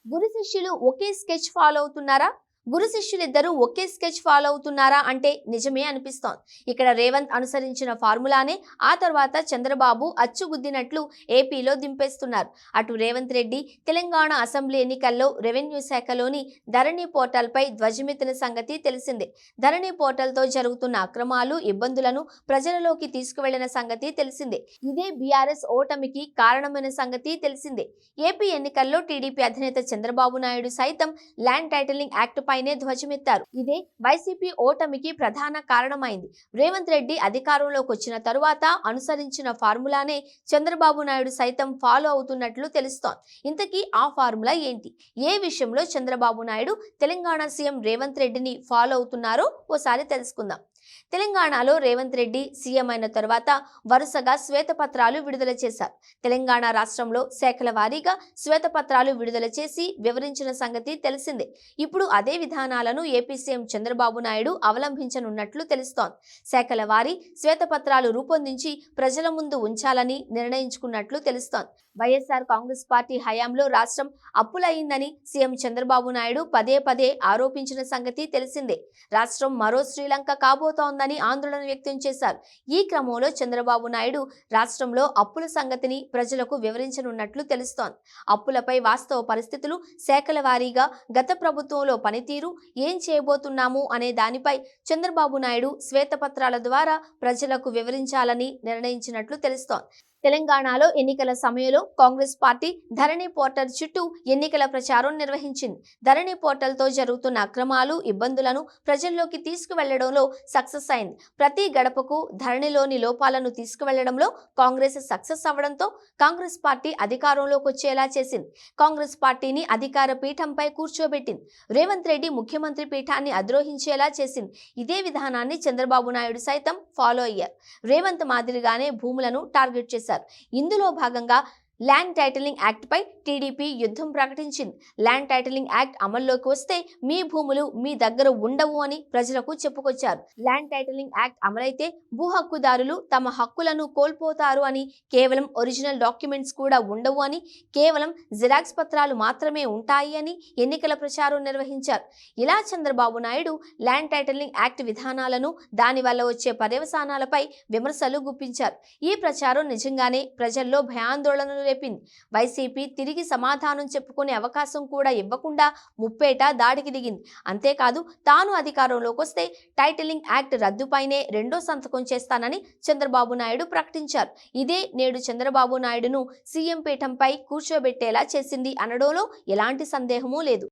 గురు శిష్యులు ఒకే sketch follow అవుతున్నారా? గురు శిష్యులిద్దరూ ఒకే sketch follow అవుతున్నారా అంటే నిజమే అనిపిస్తోంది. ఇక్కడ రేవంత్ అనుసరించిన ఫార్ములానే ఆ తర్వాత చంద్రబాబు అచ్చుగుద్దినట్లు ఏపీలో దింపేస్తున్నారు. అటు రేవంత్ రెడ్డి తెలంగాణ అసెంబ్లీ ఎన్నికల్లో రెవెన్యూ శాఖలోని ధరణి పోర్టల్పై ధ్వజమెత్తిన సంగతి తెలిసిందే. ధరణి పోర్టల్తో జరుగుతున్న అక్రమాలు, ఇబ్బందులను ప్రజలలోకి తీసుకువెళ్లిన సంగతి తెలిసిందే. ఇదే బీఆర్ఎస్ ఓటమికి కారణమైన సంగతి తెలిసిందే. ఏపీ ఎన్నికల్లో టీడీపీ అధినేత చంద్రబాబు నాయుడు సైతం ల్యాండ్ టైటిలింగ్ యాక్ట్ పైనే ధ్వజమెత్తారు. ఇదే వైసీపీ ఓటమికి ప్రధాన కారణమైంది. రేవంత్ రెడ్డి అధికారంలోకి వచ్చిన తరువాత అనుసరించిన ఫార్ములానే చంద్రబాబు నాయుడు సైతం ఫాలో అవుతున్నట్లు తెలుస్తోంది. ఇంతకీ ఆ ఫార్ములా ఏంటి? ఏ విషయంలో చంద్రబాబు నాయుడు తెలంగాణ సీఎం రేవంత్ రెడ్డిని ఫాలో అవుతున్నారో ఓసారి తెలుసుకుందాం. తెలంగాణలో రేవంత్ రెడ్డి సీఎం అయిన తర్వాత వరుసగా శ్వేతపత్రాలు విడుదల చేశారు. తెలంగాణ రాష్ట్రంలో శాఖల వారీగా శ్వేతపత్రాలు విడుదల చేసి వివరించిన సంగతి తెలిసిందే. ఇప్పుడు అదే విధానాలను ఏపీ సీఎం చంద్రబాబు నాయుడు అవలంబించనున్నట్లు తెలుస్తోంది. శాఖల వారీ శ్వేతపత్రాలు రూపొందించి ప్రజల ముందు ఉంచాలని నిర్ణయించుకున్నట్లు తెలుస్తోంది. వైఎస్ఆర్ కాంగ్రెస్ పార్టీ హయాంలో రాష్ట్రం అప్పులయ్యిందని సీఎం చంద్రబాబు నాయుడు పదే పదే ఆరోపించిన సంగతి తెలిసిందే. రాష్ట్రం మరో శ్రీలంక కాబోతోందని ఆందోళన వ్యక్తం చేశారు. ఈ క్రమంలో చంద్రబాబు నాయుడు రాష్ట్రంలో అప్పుల సంగతిని ప్రజలకు వివరించనున్నట్లు తెలుస్తోంది. అప్పులపై వాస్తవ పరిస్థితులు, శాఖల వారీగా గత ప్రభుత్వంలో పనితీరు, ఏం చేయబోతున్నాము అనే దానిపై చంద్రబాబు నాయుడు శ్వేతపత్రాల ద్వారా ప్రజలకు వివరించాలని నిర్ణయించినట్లు తెలుస్తోంది. తెలంగాణలో ఎన్నికల సమయంలో కాంగ్రెస్ పార్టీ ధరణి పోర్టల్ చుట్టూ ఎన్నికల ప్రచారం నిర్వహించింది. ధరణి పోర్టల్తో జరుగుతున్న అక్రమాలు, ఇబ్బందులను ప్రజల్లోకి తీసుకువెళ్లడంలో సక్సెస్ అయింది. ప్రతి గడపకు ధరణిలోని లోపాలను తీసుకువెళ్లడంలో కాంగ్రెస్ సక్సెస్ అవ్వడంతో కాంగ్రెస్ పార్టీ అధికారంలోకి వచ్చేలా చేసింది. కాంగ్రెస్ పార్టీని అధికార పీఠంపై కూర్చోబెట్టింది. రేవంత్ రెడ్డి ముఖ్యమంత్రి పీఠాన్ని అద్రోహించేలా చేసింది. ఇదే విధానాన్ని చంద్రబాబు నాయుడు సైతం ఫాలో అయ్యారు. రేవంత్ మాదిరిగానే భూములను టార్గెట్ చేశారు. ఇందులో భాగంగా ల్యాండ్ టైటిలింగ్ యాక్ట్ పై టీడీపీ యుద్ధం ప్రకటించింది. ల్యాండ్ టైటిలింగ్ యాక్ట్ అమల్లోకి వస్తే మీ భూములు మీ దగ్గర ఉండవు అని ప్రజలకు చెప్పుకొచ్చారు. ల్యాండ్ టైటిలింగ్ యాక్ట్ అమలైతే భూ హక్కుదారులు తమ హక్కులను కోల్పోతారు అని, కేవలం ఒరిజినల్ డాక్యుమెంట్స్ కూడా ఉండవు అని, కేవలం జిరాక్స్ పత్రాలు మాత్రమే ఉంటాయి అని ఎన్నికల ప్రచారం నిర్వహించారు. ఇలా Chandrababu Naidu land titling act విధానాలను, దానివల్ల వచ్చే పర్యవసానాలపై విమర్శలు గుప్పించారు. ఈ ప్రచారం నిజంగానే ప్రజల్లో భయాందోళనలు రేపింది. వైసీపీ తిరిగి సమాధానం చెప్పుకునే అవకాశం కూడా ఇవ్వకుండా ముప్పేట దాడికి దిగింది. అంతేకాదు, తాను అధికారంలోకి వస్తే టైటిలింగ్ యాక్ట్ రద్దుపైనే రెండో సంతకం చేస్తానని చంద్రబాబు నాయుడు ప్రకటించారు. ఇదే నేడు చంద్రబాబు నాయుడును సీఎం పీఠంపై కూర్చోబెట్టేలా చేసింది అనడంలో ఎలాంటి సందేహమూ లేదు.